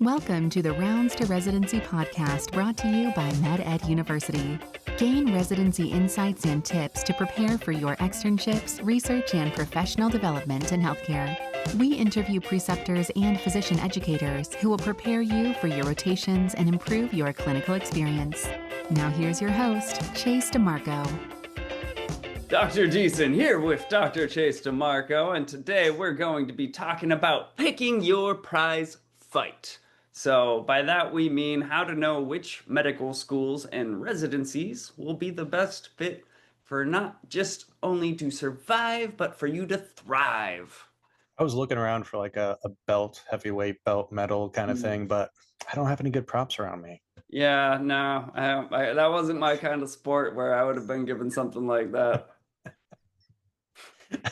Welcome to the Rounds to Residency podcast brought to you by MedEd University. Gain residency insights and tips to prepare for your externships, research, and professional development in healthcare. We interview preceptors and physician educators who will prepare you for your rotations and improve your clinical experience. Now here's your host, Chase DiMarco. Dr. Deason here with Dr. Chase DiMarco, and today we're going to be talking about picking your prize fight. So by that we mean how to know which medical schools and residencies will be the best fit for not just only to survive, but for you to thrive. I was looking around for like a belt, heavyweight belt medal kind of thing, but I don't have any good props around me. Yeah, no, that wasn't my kind of sport where I would have been given something like that.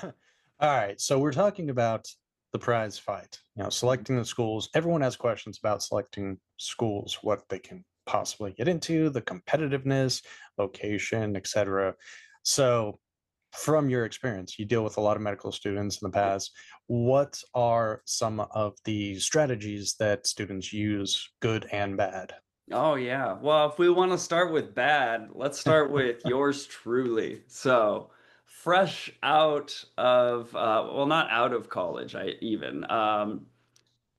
All right, so we're talking about the prize fight, selecting the schools. Everyone has questions about selecting schools, what they can possibly get into, the competitiveness, location, etc. So from your experience, you deal with a lot of medical students in the past. What are some of the strategies that students use, good and bad? Oh, yeah. Well, if we want to start with bad, let's start with yours truly. So, fresh out of, well, not out of college,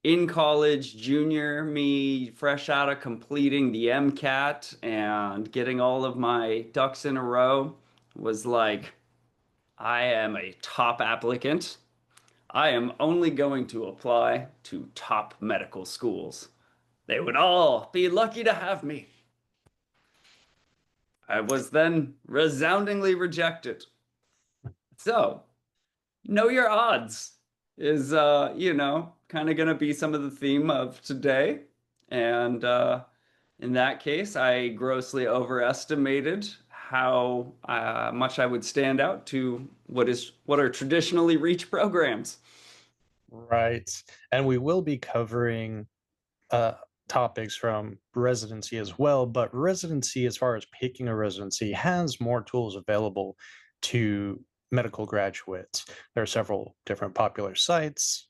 in college, junior me, fresh out of completing the MCAT and getting all of my ducks in a row, was like, I am a top applicant. I am only going to apply to top medical schools. They would all be lucky to have me. I was then resoundingly rejected. So, know your odds is, kind of going to be some of the theme of today. And in that case, I grossly overestimated how much I would stand out to what are traditionally reach programs. Right. And we will be covering topics from residency as well, but residency, as far as picking a residency, has more tools available to medical graduates. There are several different popular sites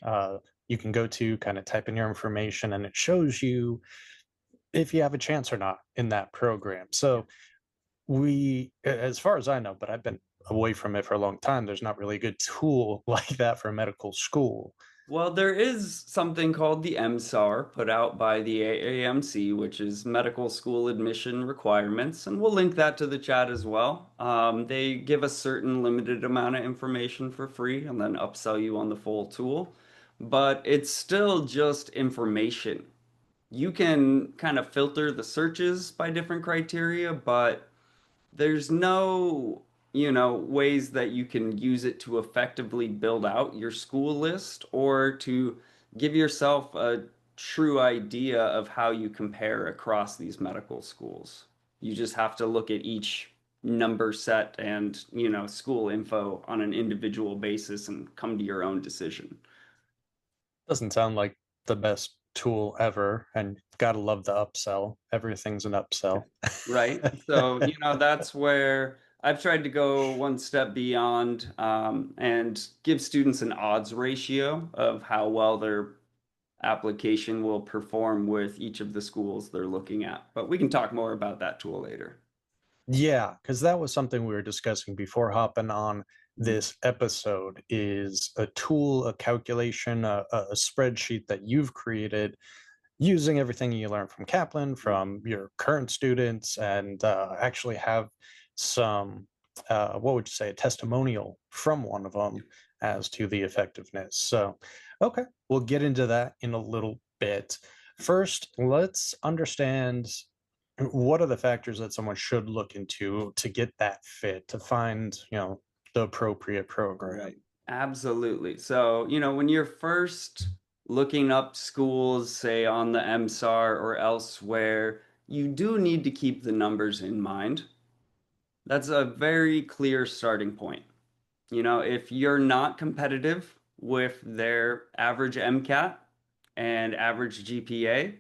you can go to, kind of type in your information, and it shows you if you have a chance or not in that program. So we, as far as I know, but I've been away from it for a long time, there's not really a good tool like that for medical school. Well, there is something called the MSAR put out by the AAMC, which is Medical School Admission Requirements, and we'll link that to the chat as well. They give a certain limited amount of information for free and then upsell you on the full tool, but it's still just information. You can kind of filter the searches by different criteria, but there's no ways that you can use it to effectively build out your school list or to give yourself a true idea of how you compare across these medical schools. You just have to look at each number set and school info on an individual basis and come to your own decision. Doesn't sound like the best tool ever, and gotta love the upsell. Everything's an upsell. Right. So, that's where I've tried to go one step beyond and give students an odds ratio of how well their application will perform with each of the schools they're looking at. But we can talk more about that tool later. Yeah, because that was something we were discussing before hopping on this episode, is a tool, a calculation, a spreadsheet that you've created using everything you learned from Kaplan, from your current students, and actually have some, what would you say, a testimonial from one of them as to the effectiveness. So, okay, we'll get into that in a little bit. First, let's understand what are the factors that someone should look into to get that fit, to find, the appropriate program. Right. Absolutely. So, when you're first looking up schools, say on the MSAR or elsewhere, you do need to keep the numbers in mind. That's a very clear starting point. If you're not competitive with their average MCAT and average GPA,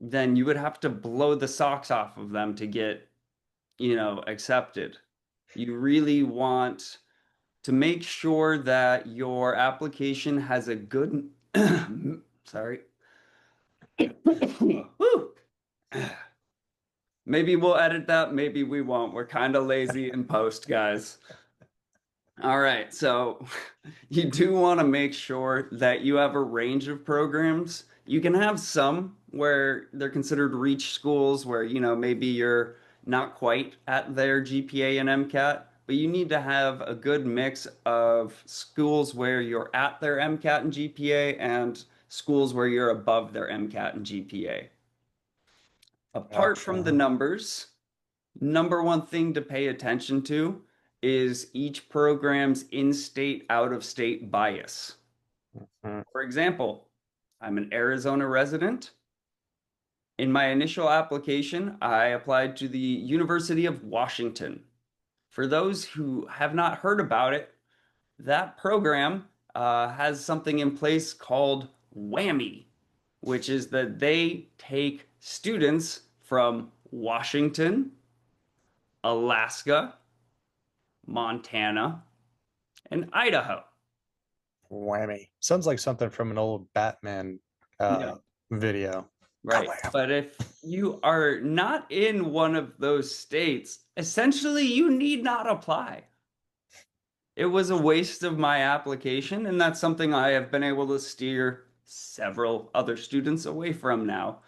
then you would have to blow the socks off of them to get, accepted. You really want to make sure that your application has a good, sorry, Whew. Maybe we'll edit that, maybe we won't. We're kind of lazy in post, guys. All right, so you do want to make sure that you have a range of programs. You can have some where they're considered reach schools where, maybe you're not quite at their GPA and MCAT, but you need to have a good mix of schools where you're at their MCAT and GPA and schools where you're above their MCAT and GPA. Apart from the Gotcha. numbers, number one thing to pay attention to is each program's in-state, out-of-state bias. Mm, For example, I'm an Arizona resident. In my initial application, I applied to the University of Washington. For those who have not heard about it, that program has something in place called WAMI, which is that they take students from Washington, Alaska, Montana, and Idaho. Whammy. Sounds like something from an old Batman Yeah, video. right. But if you are not in one of those states, essentially you need not apply. It was a waste of my application, and that's something I have been able to steer several other students away from now.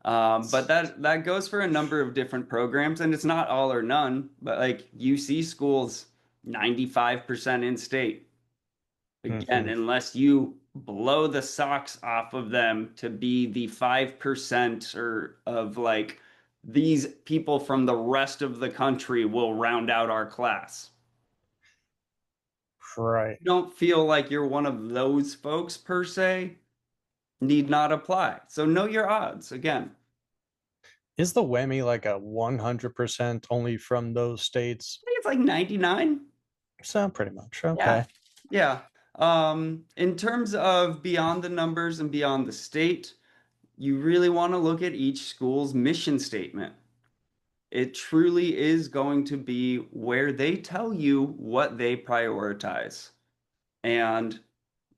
But that goes for a number of different programs, and it's not all or none. But like UC schools, 95% in state. Again, Mhm. unless you blow the socks off of them to be the 5% or of like these people from the rest of the country will round out our class. Right. You don't feel like you're one of those folks per se, need not apply. So know your odds again. Is the whammy like a 100% only from those states? I think it's like 99. So pretty much. Yeah. Okay. Yeah. In terms of beyond the numbers and beyond the state, you really want to look at each school's mission statement. It truly is going to be where they tell you what they prioritize. And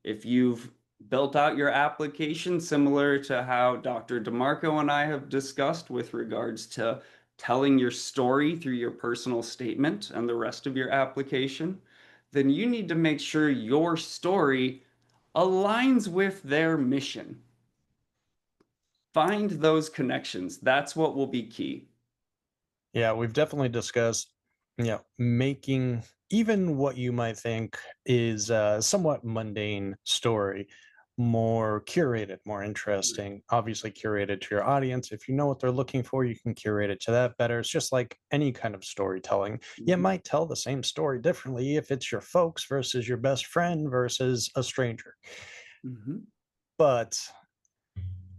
if you've built out your application similar to how Dr. DiMarco and I have discussed with regards to telling your story through your personal statement and the rest of your application, then you need to make sure your story aligns with their mission. Find those connections. That's what will be key. Yeah, we've definitely discussed, making even what you might think is a somewhat mundane story more curated, more interesting. Obviously, curated to your audience. If you know what they're looking for, you can curate it to that better. It's just like any kind of storytelling. You Mhm. might tell the same story differently if it's your folks versus your best friend versus a stranger. Mhm. But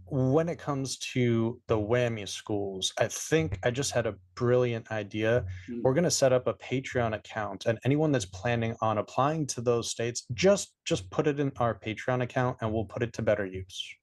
when it comes to the whammy schools, I think I just had a brilliant idea. We're Mhm. going to set up a Patreon account, and anyone that's planning on applying to those states, just put it in our Patreon account, and we'll put it to better use.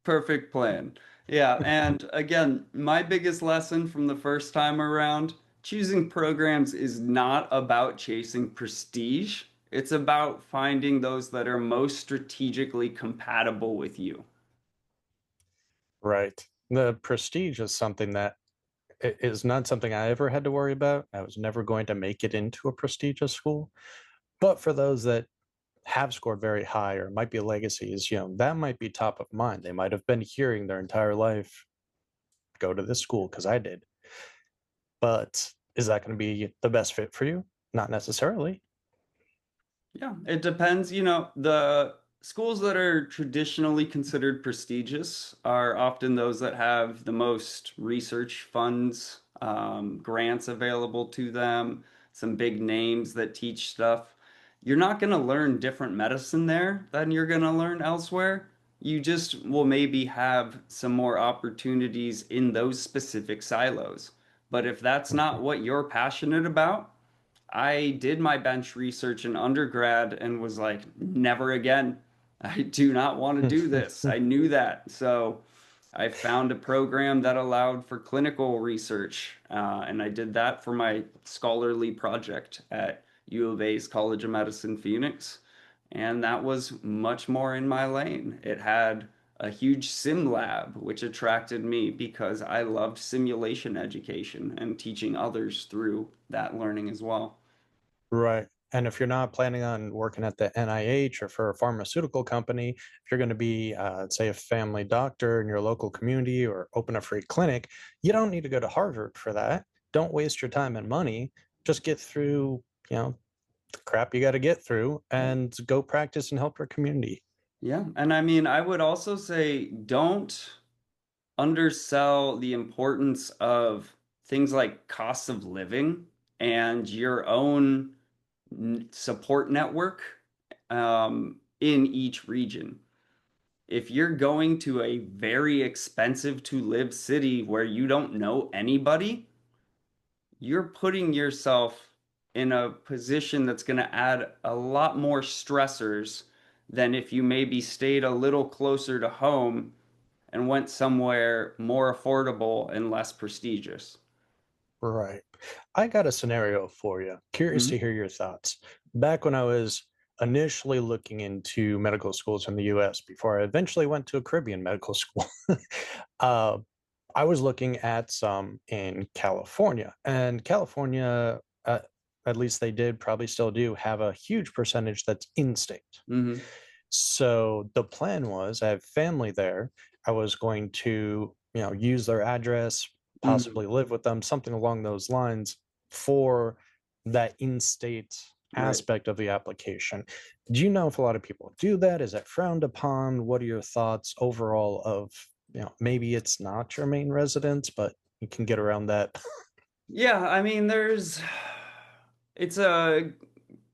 Perfect plan. Yeah, and again, my biggest lesson from the first time around, choosing programs is not about chasing prestige. It's about finding those that are most strategically compatible with you. Right. The prestige is something that is not something I ever had to worry about. I was never going to make it into a prestigious school. But for those that have scored very high or might be legacies, that might be top of mind. They might have been hearing their entire life, go to this school because I did. But is that going to be the best fit for you? Not necessarily. Yeah, it depends. The schools that are traditionally considered prestigious are often those that have the most research funds, grants available to them, some big names that teach stuff. You're not going to learn different medicine there than you're going to learn elsewhere. You just will maybe have some more opportunities in those specific silos. But if that's Mhm. not what you're passionate about, I did my bench research in undergrad and was like, never again. I do not want to do this. I knew that. So I found a program that allowed for clinical research, and I did that for my scholarly project at U of A's College of Medicine, Phoenix. and that was much more in my lane. It had a huge sim lab, which attracted me because I loved simulation education and teaching others through that learning as well. Right. And if you're not planning on working at the NIH or for a pharmaceutical company, if you're going to be, say, a family doctor in your local community or open a free clinic, you don't need to go to Harvard for that. Don't waste your time and money. Just get through, the crap you got to get through and go practice and help your community. Yeah, and I mean, I would also say don't undersell the importance of things like cost of living and your own support network in each region. If you're going to a very expensive to live city where you don't know anybody, you're putting yourself in a position that's going to add a lot more stressors than if you maybe stayed a little closer to home and went somewhere more affordable and less prestigious. Right. I got a scenario for you. Curious Mhm. to hear your thoughts. Back when I was initially looking into medical schools in the US before I eventually went to a Caribbean medical school, uh, I was looking at some in California. And California, at least they did, probably still do, have a huge percentage that's in state. Mhm. So the plan was I have family there. I was going to, use their address, Mhm. possibly live with them, something along those lines for that in-state Right. aspect of the application. Do you know if a lot of people do that? Is that frowned upon? What are your thoughts overall of, maybe it's not your main residence, but you can get around that? Yeah, I mean, it's a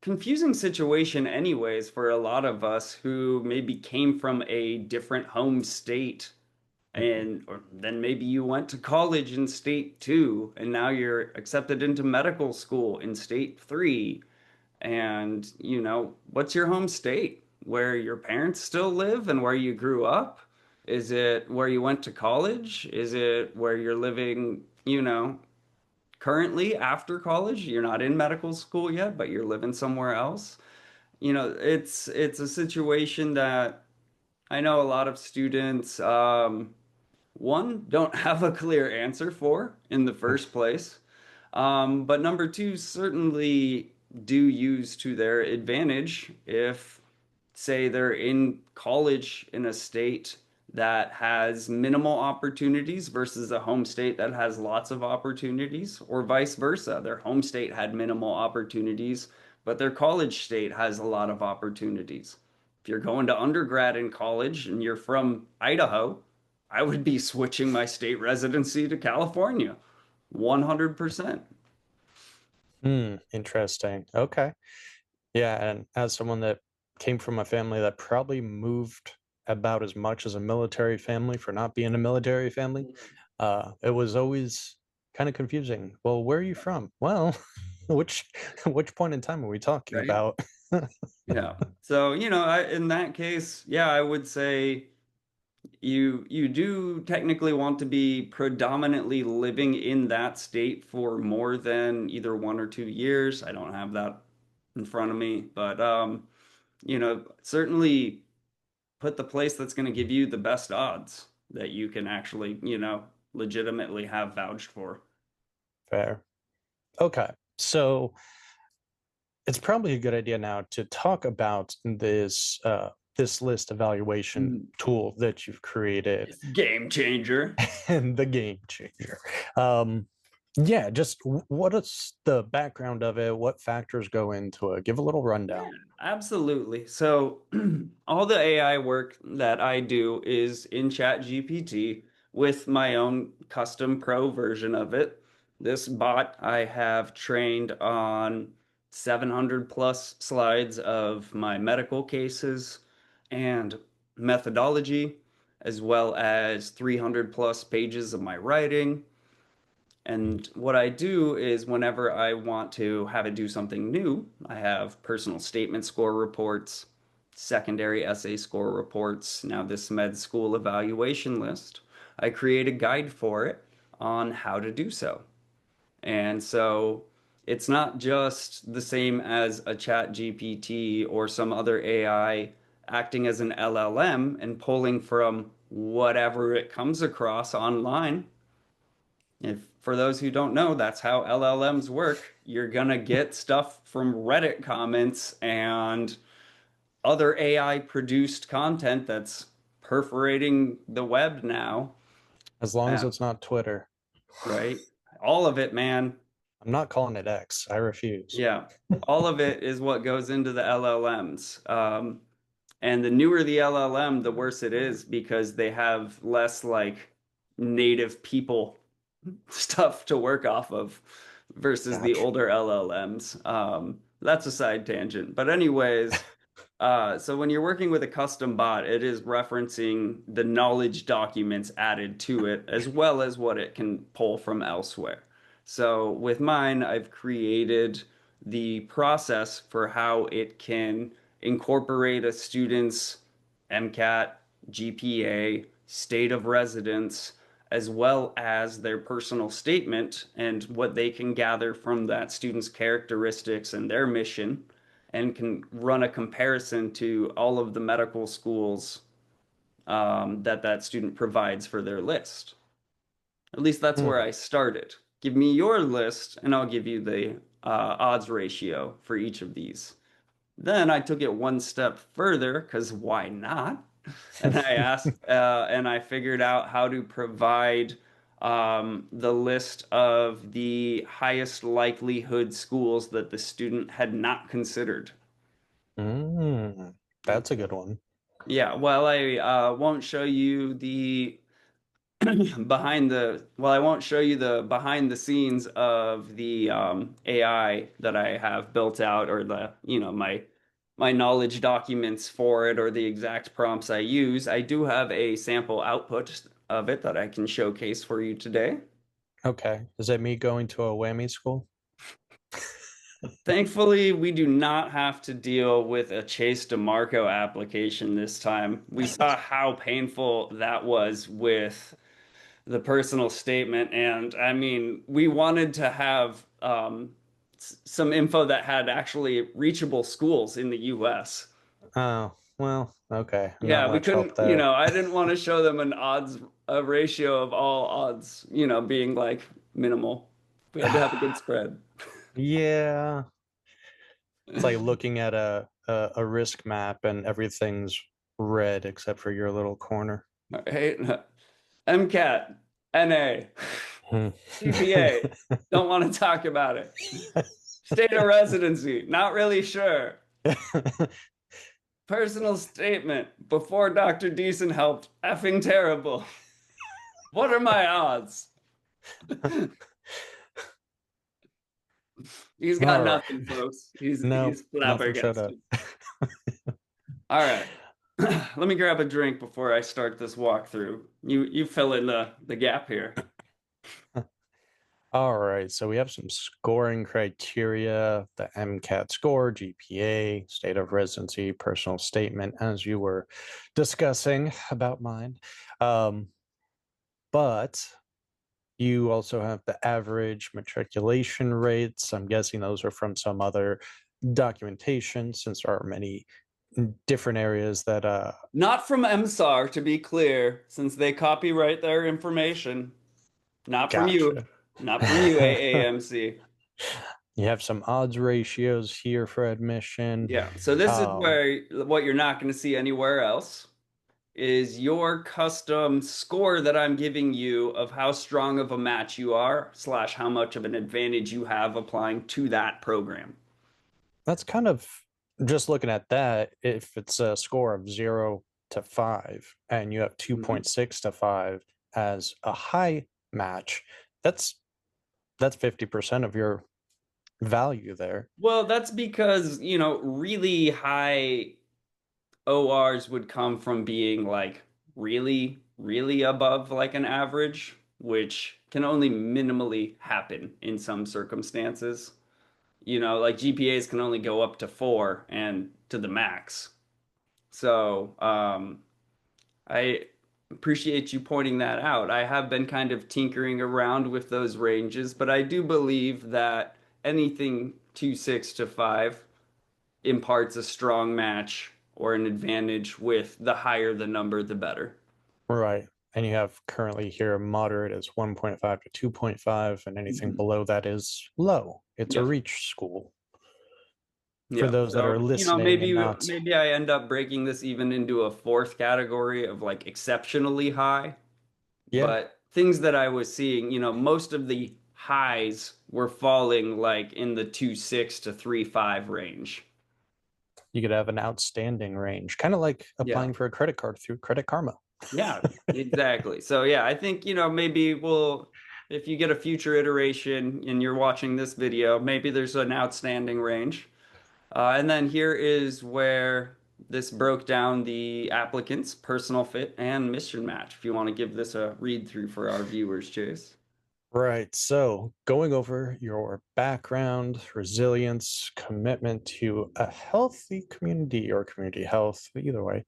confusing situation, anyways, for a lot of us who maybe came from a different home state. And or then maybe you went to college in state two, and now you're accepted into medical school in state three. And, what's your home state? Where your parents still live and where you grew up? Is it where you went to college? Is it where you're living, currently after college? You're not in medical school yet, but you're living somewhere else. It's a situation that I know a lot of students one don't have a clear answer for in the first place. But number two, certainly do use to their advantage if, say, they're in college in a state that has minimal opportunities versus a home state that has lots of opportunities, or vice versa. Their home state had minimal opportunities, but their college state has a lot of opportunities. If you're going to undergrad in college and you're from Idaho, I would be switching my state residency to California. 100%. Interesting. Okay. Yeah, and as someone that came from a family that probably moved about as much as a military family for not being a military family, it was always kind of confusing. Well, where are you from? Well, which which point in time are we talking Right? about? Yeah. So, in that case, yeah, I would say you do technically want to be predominantly living in that state for more than either 1 or 2 years. I don't have that in front of me, but certainly put the place that's going to give you the best odds that you can actually, legitimately have vouched for. Fair. Okay. So it's probably a good idea now to talk about this list evaluation Mm. tool that you've created It's game changer. and the game changer. Um, yeah, just what is the background of it? What factors go into it? Give a little Yeah, rundown. absolutely. So all the AI work that I do is in Chat GPT with my own custom pro version of it. This bot I have trained on 700 plus slides of my medical cases and methodology, as well as 300 plus pages of my writing. And what I do is whenever I want to have it do something new, I have personal statement score reports, secondary essay score reports, now this med school evaluation list. I create a guide for it on how to do so. And so it's not just the same as a chat GPT or some other AI acting as an LLM and pulling from whatever it comes across online. If for those who don't know, that's how LLMs work. You're gonna get stuff from Reddit comments and other AI produced content that's perforating the web now, As long as it's not Twitter. right? All of it, man. I'm not calling it X. I refuse. Yeah. All of it is what goes into the LLMs. And the newer the LLM, the worse it is because they have less like native people stuff to work off of versus the Gotcha. older LLMs. That's a side tangent. But anyways, so when you're working with a custom bot, it is referencing the knowledge documents added to it as well as what it can pull from elsewhere. So with mine, I've created the process for how it can incorporate a student's MCAT, GPA, state of residence, as well as their personal statement and what they can gather from that student's characteristics and their mission, and can run a comparison to all of the medical schools that student provides for their list. At least that's where Hmm. I started. Give me your list, and I'll give you the odds ratio for each of these. Then I took it one step further, because why not? And I asked, and I figured out how to provide the list of the highest likelihood schools that the student had not considered. That's a good one. Yeah, well, I won't show you the I won't show you the behind the scenes of the AI that I have built out, or my knowledge documents for it, or the exact prompts I use. I do have a sample output of it that I can showcase for you today. Okay. Is that me going to a WAMI school? Thankfully, we do not have to deal with a Chase DiMarco application this time. We saw how painful that was with the personal statement. And I mean, we wanted to have some info that had actually reachable schools in the US. Oh, well, okay. Not Yeah, we much help couldn't, there. I didn't want to show them a ratio of all odds, being like minimal. We had to have a good spread. Yeah. It's like looking at a risk map and everything's red except for your little corner. All right. MCAT, NA, Hmm. GPA, don't want to talk about it. State of residency, not really sure. Personal statement before Dr. Deason helped, effing terrible. What are my odds? He's got All right. nothing, folks. He's No, nothing showed up. flabbergasted. All right. Let me grab a drink before I start this walkthrough. You fill in the gap here. All right, so we have some scoring criteria, the MCAT score, GPA, state of residency, personal statement, as you were discussing about mine. But you also have the average matriculation rates. I'm guessing those are from some other documentation, since there are many different areas that Not from MSAR, to be clear, since they copyright their information. Not from you. gotcha. Not from you, AAMC. You have some odds ratios here for admission. Yeah. So this is Um, where what you're not going to see anywhere else is your custom score that I'm giving you of how strong of a match you are, slash how much of an advantage you have applying to that program. That's kind of just looking at that. If it's a score of 0 to 5 and you have 2.6 to 5 as a high match, that's 50% of your value there. Well, that's because, really high ORs would come from being like really, really above like an average, which can only minimally happen in some circumstances. Like GPAs can only go up to 4 and to the max. So, I appreciate you pointing that out. I have been kind of tinkering around with those ranges, but I do believe that anything 2-6 to 5 imparts a strong match or an advantage with the higher the number, the better. Right. And you have currently here moderate is 1.5 to 2.5, and anything below that is low. It's a Yep. reach school. For Yeah. those that are So, listening and not. maybe I end up breaking this even into a fourth category of like exceptionally high. Yeah, But things that I was seeing, most of the highs were falling like in the 2-6 to 3-5 range. you could have an outstanding range, kind of like Yeah. applying for a credit card through Credit Karma. Yeah, exactly. So yeah, I think, maybe if you get a future iteration and you're watching this video, maybe there's an outstanding range. And then here is where this broke down the applicants, personal fit, and mission match. If you want to give this a read through for our viewers, Chase. Right. So going over your background, resilience, commitment to a healthy community or community health, either way.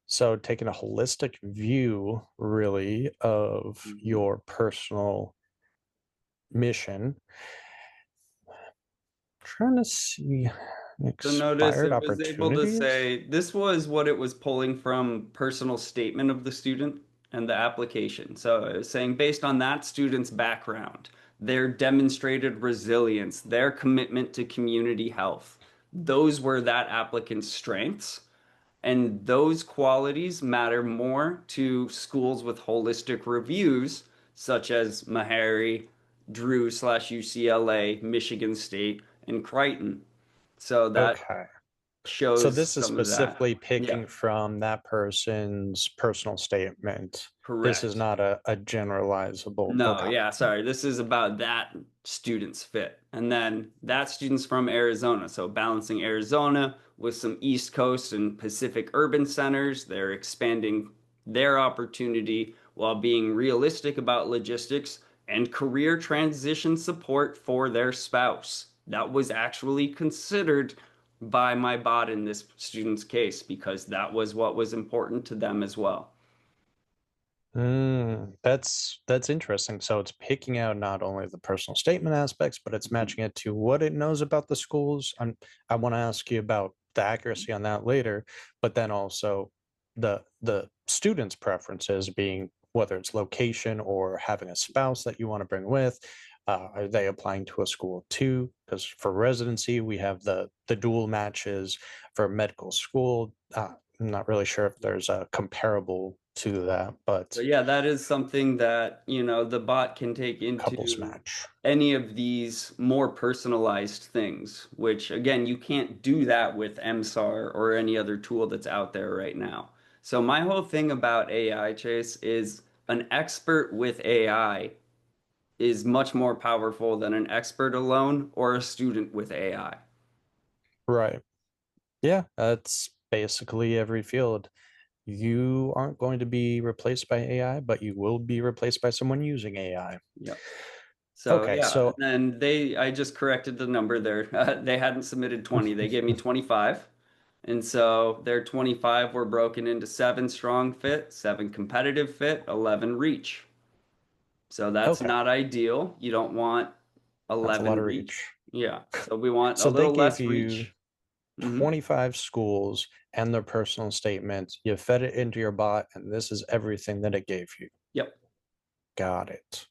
So taking a holistic view, really, of Mhm. your personal mission. Trying to see So notice expired it was able to opportunities. say this was what it was pulling from personal statement of the student and the application. So it was saying based on that student's background, their demonstrated resilience, their commitment to community health, those were that applicant's strengths. And those qualities matter more to schools with holistic reviews, such as Meharry, Drew/UCLA, Michigan State, and Crichton. So that Okay. So shows this is some of that. specifically Yeah, picking from that person's personal statement. This is correct. not a generalizable. No, Okay. yeah, sorry. This is about that student's fit. And then that student's from Arizona. So balancing Arizona with some East Coast and Pacific urban centers. They're expanding their opportunity while being realistic about logistics and career transition support for their spouse. That was actually considered by my bot in this student's case because that was what was important to them as well. That's interesting. So it's picking out not only the personal statement aspects, but it's matching it to what it knows about the schools. I want to ask you about the accuracy on that later, but then also the students' preferences being whether it's location or having a spouse that you want to bring with. Are they applying to a school too? Because for residency, we have the dual matches. For medical school, I'm not really sure if there's a comparable to that, but So yeah, that is something that, the bot can take couples into match. any of these more personalized things, which again, you can't do that with MSAR or any other tool that's out there right now. So my whole thing about AI, Chase, is an expert with AI is much more powerful than an expert alone or a student with AI. Right. Yeah, that's basically every field. You aren't going to be replaced by AI, but you will be replaced by someone using AI. Yep. So Okay, yeah, and so then I just corrected the number there. They hadn't submitted 20. They gave me 25. And so their 25 were broken into 7 strong fit, 7 competitive fit, 11 reach. So that's okay, not ideal. You don't want that's a lot 11 of reach. reach. Yeah. So we want a So they little gave less you reach. Hmm. 25 schools and their personal statement. You fed it into your bot, and this is everything that it gave you. Yep. Got it.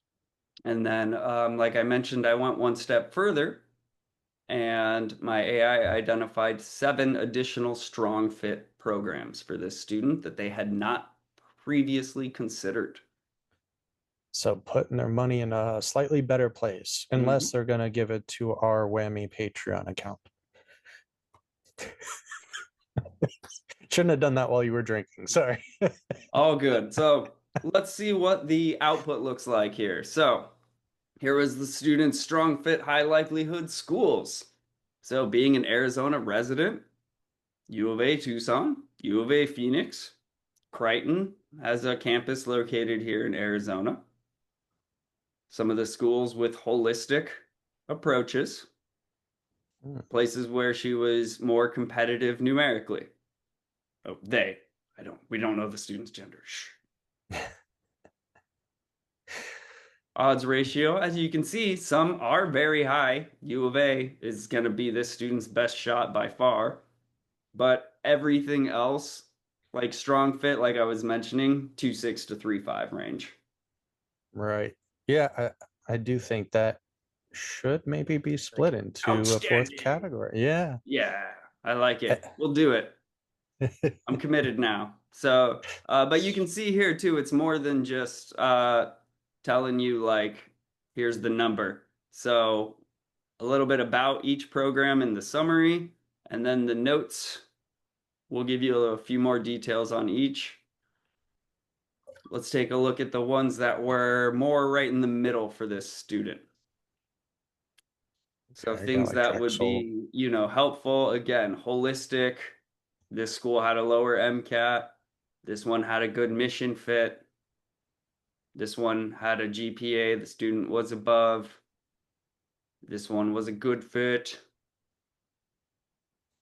And then, like I mentioned, I went one step further and my AI identified 7 additional strong fit programs for this student that they had not previously considered. So putting their money in a slightly better place, unless Mhm. they're going to give it to our WAMI Patreon account. Shouldn't have done that while you were drinking. Sorry. All good. So let's see what the output looks like here. So here was the student's strong fit, high likelihood schools. So being an Arizona resident, U of A Tucson, U of A Phoenix, Crichton has a campus located here in Arizona. Some of the schools with holistic approaches, places where she was more competitive numerically. Oh, we don't know the student's gender. Shh. Odds ratio, as you can see, some are very high. U of A is going to be this student's best shot by far. But everything else, like strong fit, like I was mentioning, 2.6 to 3.5 range. Right. Yeah, I do think that should maybe be split into a fourth Outstanding. category. Yeah. Yeah, I like it. We'll do it. I'm committed now. So, but you can see here too, it's more than just telling you like, here's the number. So, a little bit about each program in the summary, and then the notes will give you a few more details on each. Let's take a look at the ones that were more right in the middle for this student. So Okay, I got things like that would Drexel. be, helpful. Again, holistic. This school had a lower MCAT. This one had a good mission fit. This one had a GPA the student was above. This one was a good fit.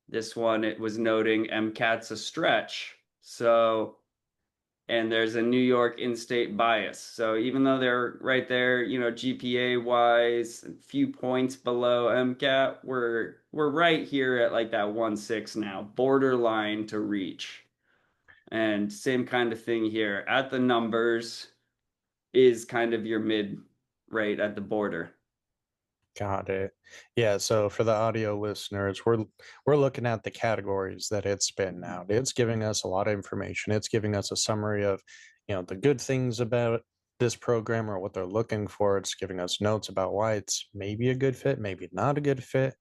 This one, it was noting MCAT's a stretch. So, and there's a New York in-state bias. So even though they're right there, GPA wise, a few points below MCAT, we're right here at like that 1.6 now, borderline to reach. And same kind of thing here. At the numbers is kind of your mid rate at the border. Got it. Yeah, so for the audio listeners, we're looking at the categories that it's spitting out. It's giving us a lot of information. It's giving us a summary of, the good things about this program or what they're looking for. It's giving us notes about why it's maybe a good fit, maybe not a good fit.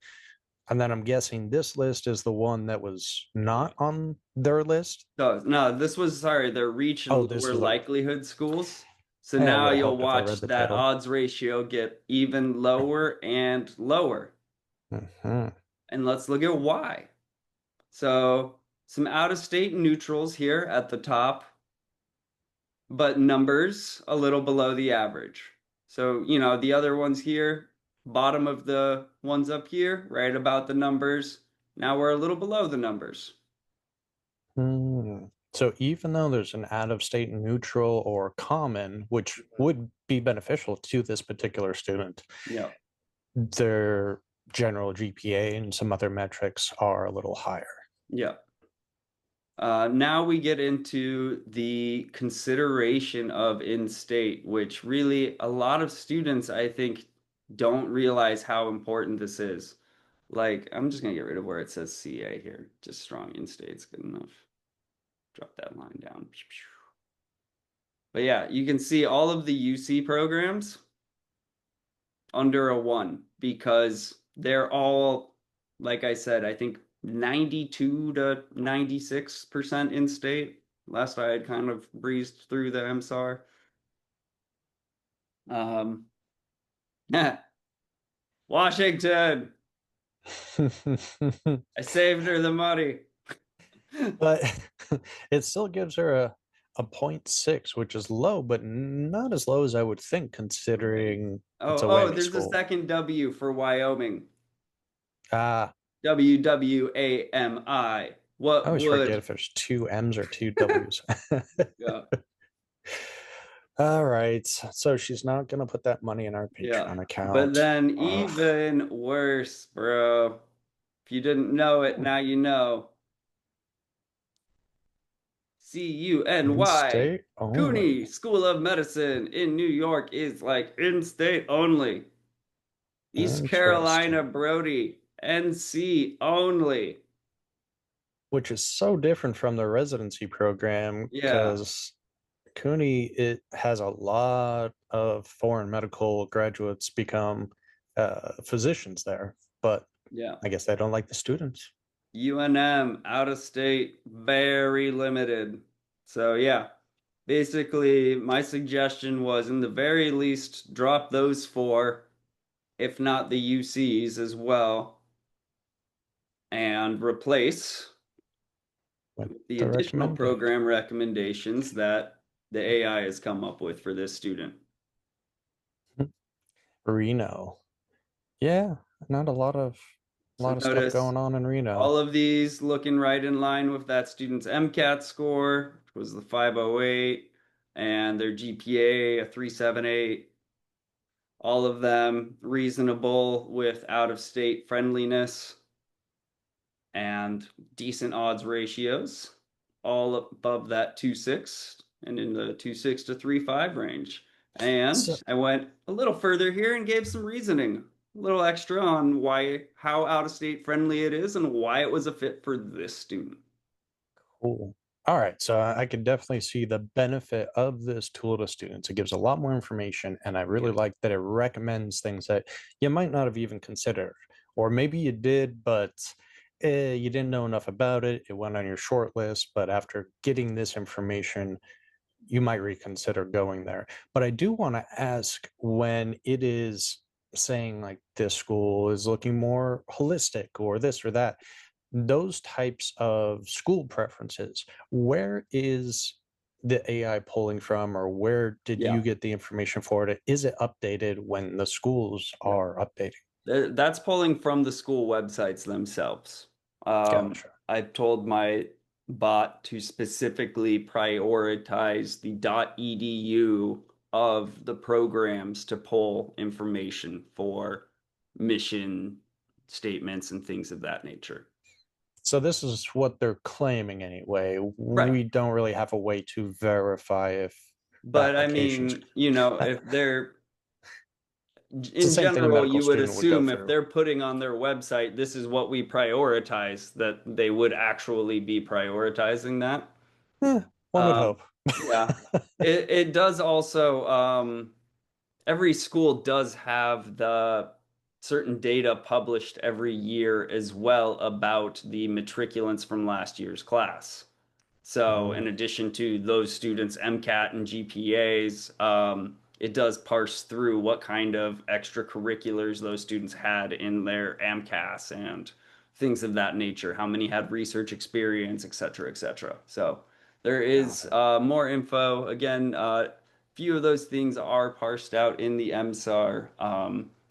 And then I'm guessing this list is the one that was not on their list. So no, this was sorry, the reach Oh, and this lower is the likelihood schools. So it now would have you'll helped if I read watch the that title. odds ratio get even lower and lower. Mhm. And let's look at why. So some out-of-state neutrals here at the top, but numbers a little below the average. So, the other ones here, bottom of the ones up here, right about the numbers. Now we're a little below the numbers. So even though there's an out-of-state neutral or common, which would be beneficial to this particular student, Yeah. their general GPA and some other metrics are a little higher. Yeah. Now we get into the consideration of in-state, which really a lot of students, I think, don't realize how important this is. Like, I'm just gonna get rid of where it says CA here. Just strong in-state's good enough. Drop that line down. But yeah, you can see all of the UC programs under a 1 because they're all, like I said, I think 92 to 96% in state. Last I had kind of breezed through the MSAR. Washington, I saved her the money. But it still gives her a 0.6, which is low, but not as low as I would think, considering it's a Oh, WAMI there's a school. second W for Wyoming. Ah, WWAMI. I What always forget would? if there's two M's or two W's. Yeah, All right, so she's not gonna put that money in our yeah. Patreon But account. then Ugh. even worse, bro. If you didn't know it, now you know. CUNY. In-state CUNY only. School of Medicine in New York is like in state only. East Carolina Interesting. Brody, NC only. Which is so different from the residency program Yeah, because CUNY, it has a lot of foreign medical graduates become physicians there, but yeah. I guess they don't like the students. UNM out of state, very limited. So, yeah, basically, my suggestion was in the very least drop those four, if not the UCs as well, and replace With the the additional recommended. program recommendations that the AI has come up with for this student. Reno. Yeah, not a So lot of stuff notice going on in Reno. all of these looking right in line with that student's MCAT score, which was the 508, and their GPA, a 378. All of them reasonable with out-of-state friendliness and decent odds ratios, all above that 2.6 and in the 2.6 to 3.5 range. And So, I went a little further here and gave some reasoning, a little extra on how out-of-state friendly it is and why it was a fit for this student. cool. All right, so I can definitely see the benefit of this tool to students. It gives a lot more information, and I really Yeah. like that it recommends things that you might not have even considered, or maybe you did, but you didn't know enough about it. It went on your short list, but after getting this information, you might reconsider going there. But I do want to ask, when it is saying like this school is looking more holistic or this or that, those types of school preferences, where is the AI pulling from, or where did Yeah. you get the information for it? Is it updated when the schools Yeah. are updating? That's pulling from the school websites themselves. Gotcha. I've told my bot to specifically prioritize the .edu of the programs to pull information for mission statements and things of that nature. So this is what they're claiming anyway. Right. We don't really have a way to verify if the But I applications. mean, you know, if they're It's the in same thing a general, medical you would student would go assume if through. they're putting on their website, this is what we prioritize, that they would actually be prioritizing that. One would Um, hope. yeah, it does also, every school does have the certain data published every year as well about the matriculants from last year's class. So, in Mm, addition to those students' MCAT and GPAs, it does parse through what kind of extracurriculars those students had in their AMCAS and things of that nature, how many had research experience, et cetera, et cetera. So, there got is it. more info. Again, few of those things are parsed out in the MSAR.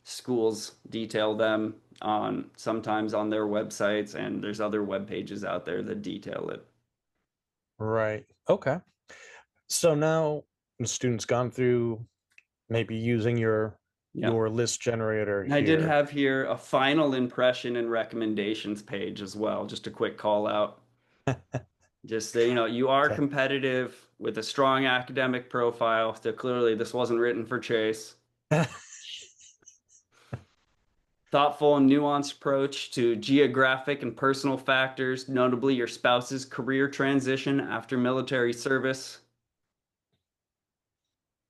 Schools detail them on sometimes on their websites, and there's other web pages out there that detail it. Right. Okay. So now the student's gone through maybe using Yeah. your list generator I did here. have here a final impression and recommendations page as well. Just a quick call out. Just that, you are Okay. competitive with a strong academic profile. So clearly, this wasn't written for Chase. Thoughtful and nuanced approach to geographic and personal factors, notably your spouse's career transition after military service.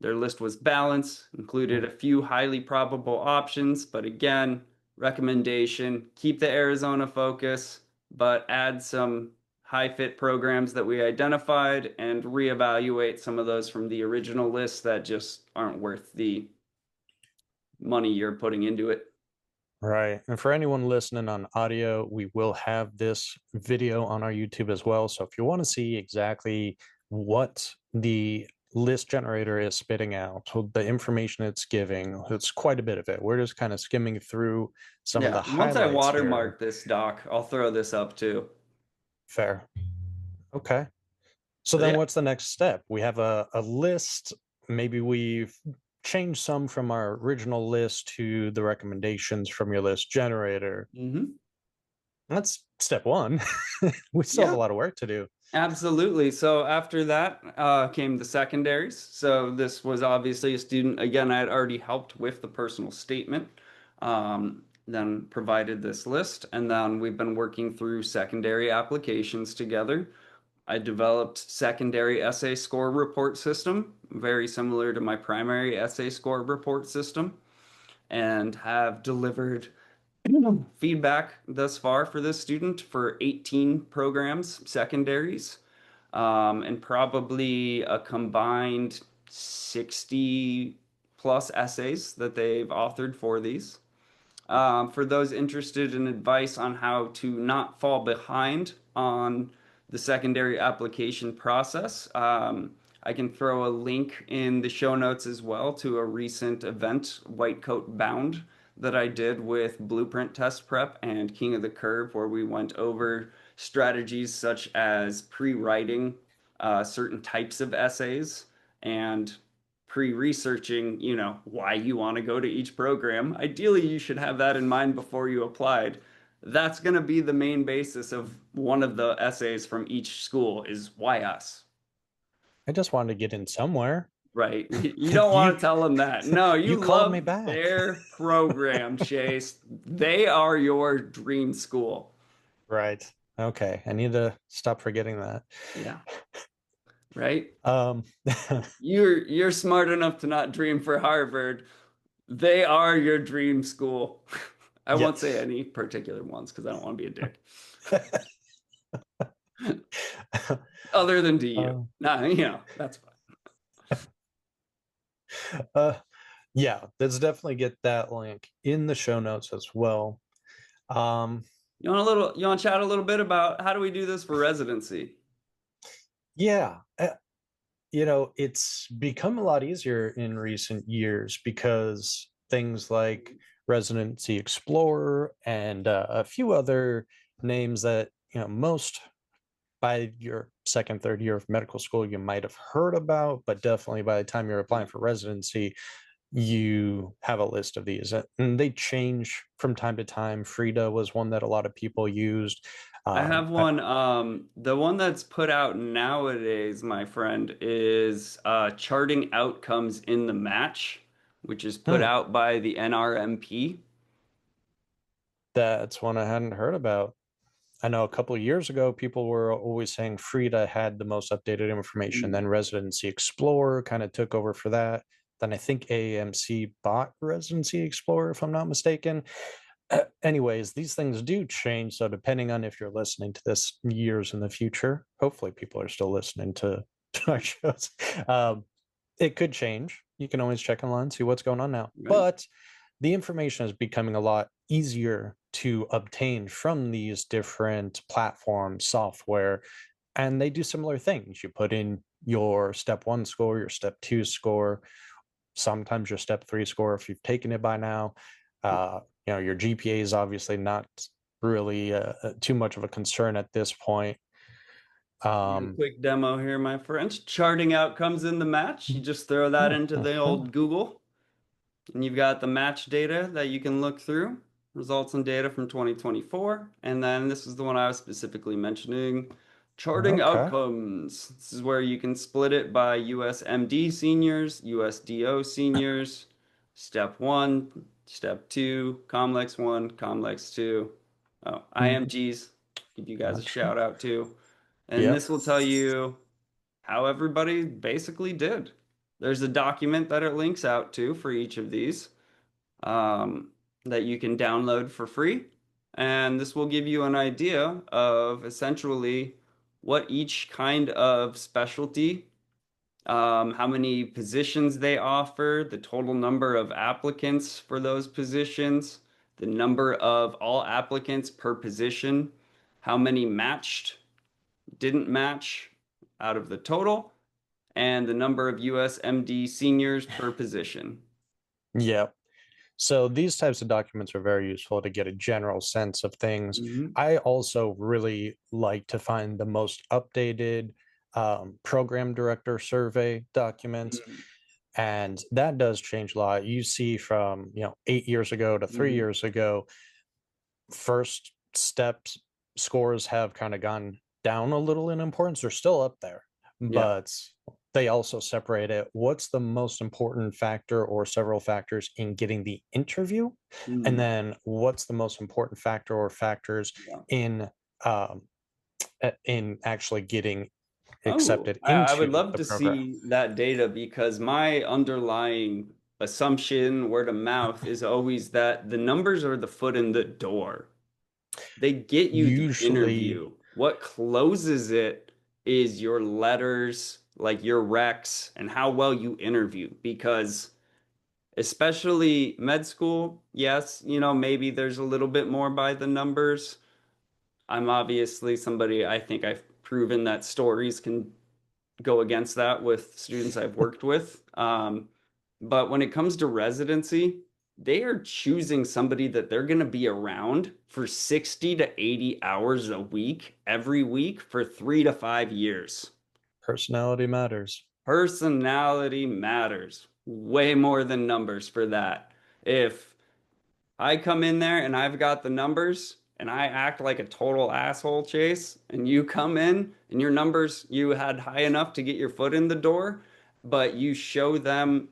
Their list was balanced, included a few highly probable options, but again, recommendation, keep the Arizona focus, but add some high fit programs that we identified and reevaluate some of those from the original list that just aren't worth the money you're putting into it. Right. And for anyone listening on audio, we will have this video on our YouTube as well. So if you want to see exactly what the list generator is spitting out, so the information it's giving, it's quite a bit of it. We're just kind of skimming through some of Yeah, the once I highlights here. watermark this doc, I'll throw this up too. Fair. Okay. So But then yeah. what's the next step? We have a list. Maybe we've changed some from our original list to the recommendations from your list generator. Hmm. That's step one. We still have a Yeah. lot of work to do. Absolutely. So after that came the secondaries. So this was obviously a student. Again, I had already helped with the personal statement, then provided this list, and then we've been working through secondary applications together. I developed secondary essay score report system, very similar to my primary essay score report system, and have delivered feedback thus far for this student for 18 programs, secondaries, and probably a combined 60 plus essays that they've authored for these. For those interested in advice on how to not fall behind on the secondary application process, I can throw a link in the show notes as well to a recent event, White Coat Bound, that I did with Blueprint Test Prep and King of the Curve, where we went over strategies such as pre writing certain types of essays and pre-researching, why you want to go to each program. Ideally, you should have that in mind before you applied. That's going to be the main basis of one of the essays from each school is why us, I just wanted to get in somewhere. right? You don't want to tell them that. No, you you called me love back. their program, Chase. They are your dream school. Right. Okay. I need to stop forgetting that. Yeah. Right? Um, You're smart enough to not dream for Harvard. They are your dream school. I won't say any particular ones because I don't want to be a dick. Other than to you. Nah, that's fine. Yeah, let's definitely get that link in the show notes as well. You want to chat a little bit about how do we do this for residency? Yeah. It's become a lot easier in recent years because things like Residency Explorer and a few other names that, most by your second, third year of medical school, you might have heard about, but definitely by the time you're applying for residency, you have a list of these. And they change from time to time. Frida was one that a lot of people used. I have one. The one that's put out nowadays, my friend, is charting outcomes in the match, which is put out by the NRMP. That's one I hadn't heard about. I know a couple of years ago, people were always saying Frida had the most updated information. Then Residency Explorer kind of took over for that. Then I think AAMC bought Residency Explorer, if I'm not mistaken. Anyways, these things do change. So depending on if you're listening to this years in the future, hopefully people are still listening to our shows. It could change. You can always check online, see what's going on now. Right. But the information is becoming a lot easier to obtain from these different platforms, software, and they do similar things. You put in your step 1 score, your step 2 score, sometimes your step 3 score if you've taken it by now. Your GPA is obviously not really too much of a concern at this point. Quick demo here, my friends. Charting outcomes in the match. You just throw that into the old Google, and you've got the match data that you can look through. Results and data from 2024. And then this is the one I was specifically mentioning. Charting outcomes. This is where you can split it by USMD seniors, USDO seniors, step 1, step 2, Comlex 1, Comlex 2. Oh, IMGs. Give you guys a shout out too. And this will tell you how everybody basically did. There's a document that it links out to for each of these that you can download for free. And this will give you an idea of essentially what each kind of specialty, how many positions they offer, the total number of applicants for those positions, the number of all applicants per position, how many matched, didn't match out of the total, and the number of USMD seniors per position. Yep. So these types of documents are very useful to get a general sense of things. I also really like to find the most updated program director survey documents. And that does change a lot. You see from 8 years ago to 3 years ago, first steps scores have kind of gone down a little in importance. They're still up there, but they also separate it. What's the most important factor or several factors in getting the interview? And then what's the most important factor or factors in actually getting accepted into I would love to program. see that data because my underlying assumption, word of mouth, is always that the numbers are the foot in the door. They get you the interview. What closes it is your letters, like your recs, and how well you interview. Because especially med school, yes, maybe there's a little bit more by the numbers. I'm obviously somebody, I think I've proven that stories can go against that with students I've worked with. But when it comes to residency, they are choosing somebody that they're going to be around for 60 to 80 hours a week, every week for 3 to 5 years. Personality matters. Personality matters way more than numbers for that. If I come in there and I've got the numbers and I act like a total asshole, Chase, and you come in and your numbers you had high enough to get your foot in the door, but you show them,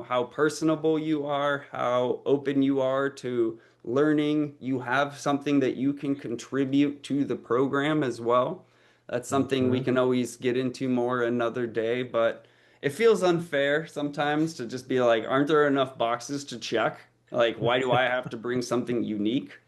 how personable you are, how open you are to learning, you have something that you can contribute to the program as well. That's something we Mhm. can always get into more another day, but it feels unfair sometimes to just be like, aren't there enough boxes to check? Like, why do I have to bring something unique?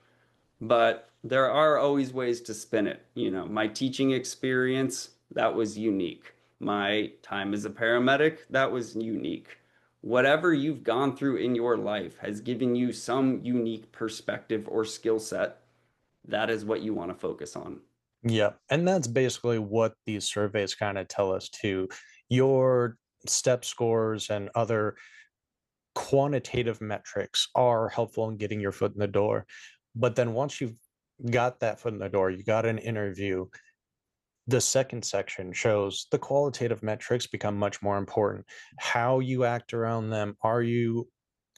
But there are always ways to spin it. My teaching experience, that was unique. My time as a paramedic, that was unique. Whatever you've gone through in your life has given you some unique perspective or skill set. That is what you want to focus on. Yeah, and that's basically what these surveys kind of tell us too. Your step scores and other quantitative metrics are helpful in getting your foot in the door. But then once you've got that foot in the door, you got an interview, the second section shows the qualitative metrics become much more important. How you act around them. Are you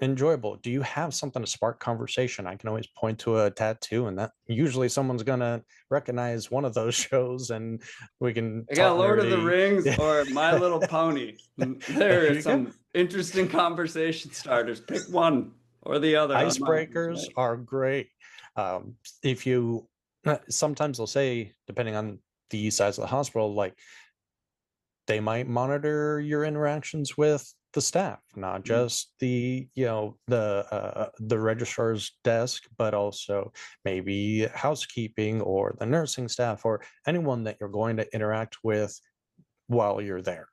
enjoyable? Do you have something to spark conversation? I can always point to a tattoo, and that usually someone's gonna recognize one of those shows, and we can I talk got Lord of the nerdy. Rings Yeah. or My Little Pony. There There are you go. some interesting conversation starters. Pick one or the other on my Icebreakers resume. are great. If you sometimes they'll say, depending on the size of the hospital, like they might monitor your interactions with the staff, not just the registrar's desk, but also maybe housekeeping or the nursing staff or anyone that you're going to interact with while you're there.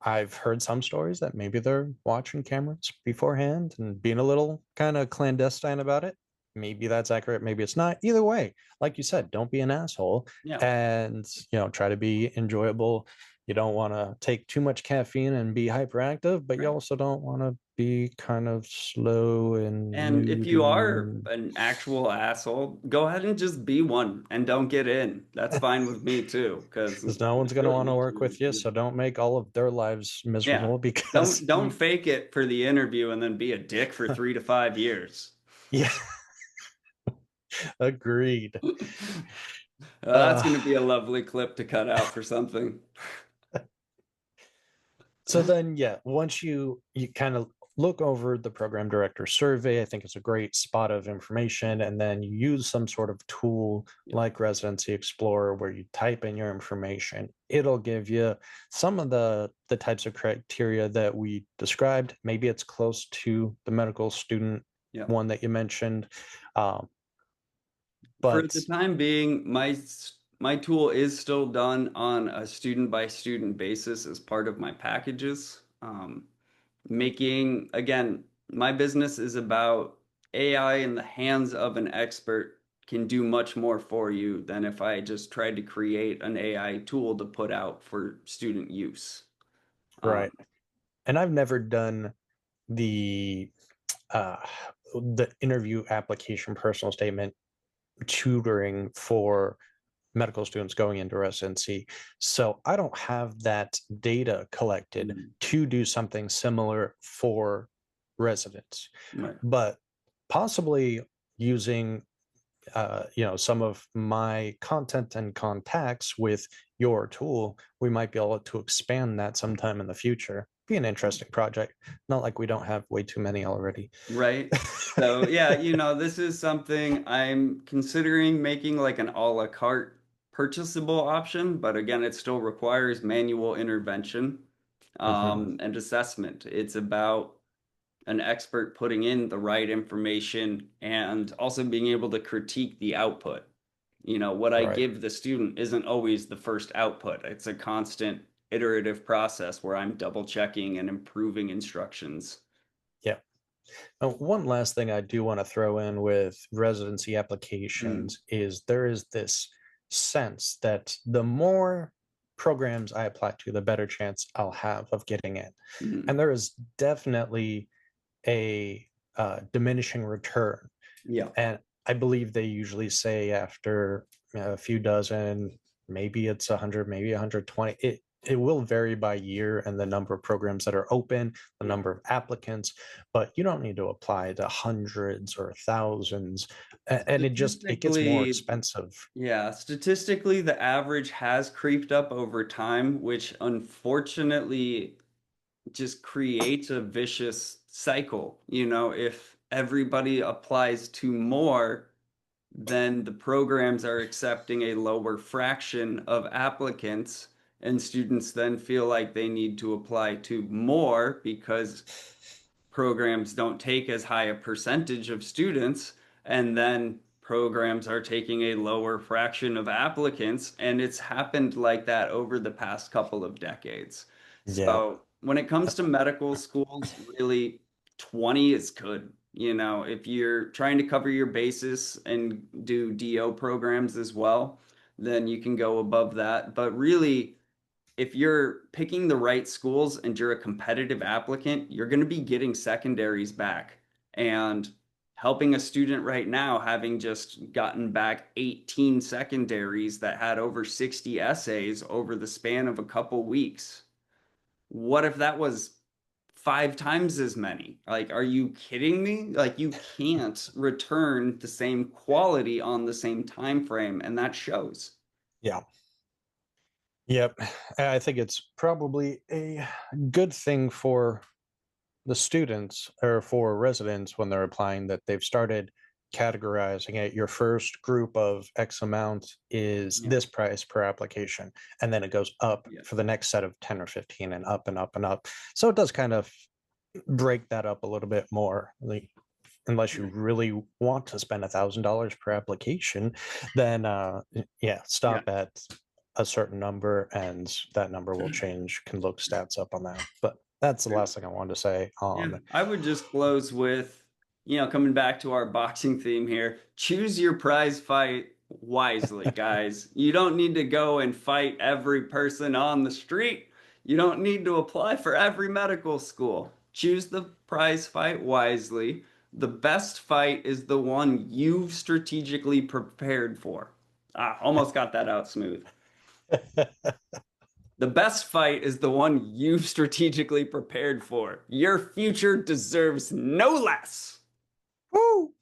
I've heard some stories that maybe they're watching cameras beforehand and being a little kind of clandestine about it. Maybe that's accurate, maybe it's not. Either way, like you said, don't be an asshole Yeah. and try to be enjoyable. You don't want to take too much caffeine and be hyperactive, but you Right. also don't want to be kind of slow and And if you moody are and an actual asshole, go ahead and just be one and don't get in. That's fine with me too, because because no one's it's going to really want to not work you. with you. So don't make all of their lives Yeah. miserable because Don't fake it for the interview and then be a dick for 3 to 5 years. yeah, agreed. That's Uh, going to be a lovely clip to cut out for something. So then, yeah, once you kind of look over the program director survey, I think it's a great spot of information, and then you use some sort of tool Yeah. like Residency Explorer where you type in your information. It'll give you some of the types of criteria that we described. Maybe it's close to the medical student Yeah. one that you mentioned, um, For but the time being, my tool is still done on a student by student basis as part of my packages. Making, again, my business is about AI in the hands of an expert can do much more for you than if I just tried to create an AI tool to put out for student use. right. Um, And I've never done the uh, the interview application personal statement tutoring for medical students going into residency. So I don't have that data collected mm, to do something similar for residents, right. but possibly using some of my content and contacts with your tool, we might be able to expand that sometime in the future. Be an interesting project. Not like we don't have way too many already. Right. So yeah, this is something I'm considering making like an a la carte purchasable option, but again, it still requires manual intervention Mhm. and assessment. It's about an expert putting in the right information and also being able to critique the output. What I Right. give the student isn't always the first output. It's a constant iterative process where I'm double checking and improving instructions. Yeah. One last thing I do want to throw in with residency Mm, applications is there is this sense that the more programs I apply to, the better chance I'll have of getting in. mm. And there is definitely a diminishing return. Yeah. And I believe they usually say after a few dozen, maybe it's 100, maybe 120. it will vary by year and the number of programs that are open, the number of applicants, but you don't need to apply to hundreds or thousands. And it gets more Statistically, expensive. yeah, statistically, the average has creeped up over time, which unfortunately just creates a vicious cycle. You know, if everybody applies to more, then the programs are accepting a lower fraction of applicants, and students then feel like they need to apply to more because programs don't take as high a percentage of students, and then programs are taking a lower fraction of applicants, and it's happened like that over the past couple of decades. Yeah. So when it comes to medical schools, really 20 is good. You know, if you're trying to cover your basis and do DO programs as well, then you can go above that. But really, if you're picking the right schools and you're a competitive applicant, you're going to be getting secondaries back. And helping a student right now, having just gotten back 18 secondaries that had over 60 essays over the span of a couple weeks. What if that was 5 times as many? Like, are you kidding me? Like, you can't return the same quality on the same time frame, and that shows. Yeah. Yep. I think it's probably a good thing for the students or for residents when they're applying that they've started categorizing it. Your first group of X amount is Yeah. this price per application, and then it goes up Yeah. for the next set of 10 or 15 and up and up and up. So it does kind of break that up a little bit more. Like, unless you really want to spend $1,000 per application, then stop at a certain number, and that number will change. Can look stats up on that. But that's the last thing I wanted to say on. Yeah, I would just close with, coming back to our boxing theme here, choose your prize fight wisely, guys. You don't need to go and fight every person on the street. You don't need to apply for every medical school. Choose the prize fight wisely. The best fight is the one you've strategically prepared for. Almost got that out smooth. The best fight is the one you've strategically prepared for. Your future deserves no less. Woo!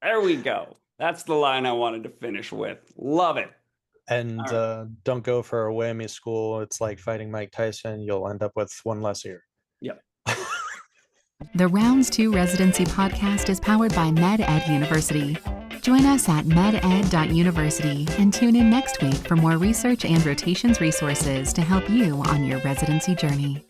There we go. That's the line I wanted to finish with. Love it. And All don't go for a WAMI school. It's like fighting Mike Tyson. You'll end up with one less ear. Yep. The Rounds 2 Residency Podcast is powered by MedEd University. Join us at meded.university and tune in next week for more research and rotations resources to help you on your residency journey.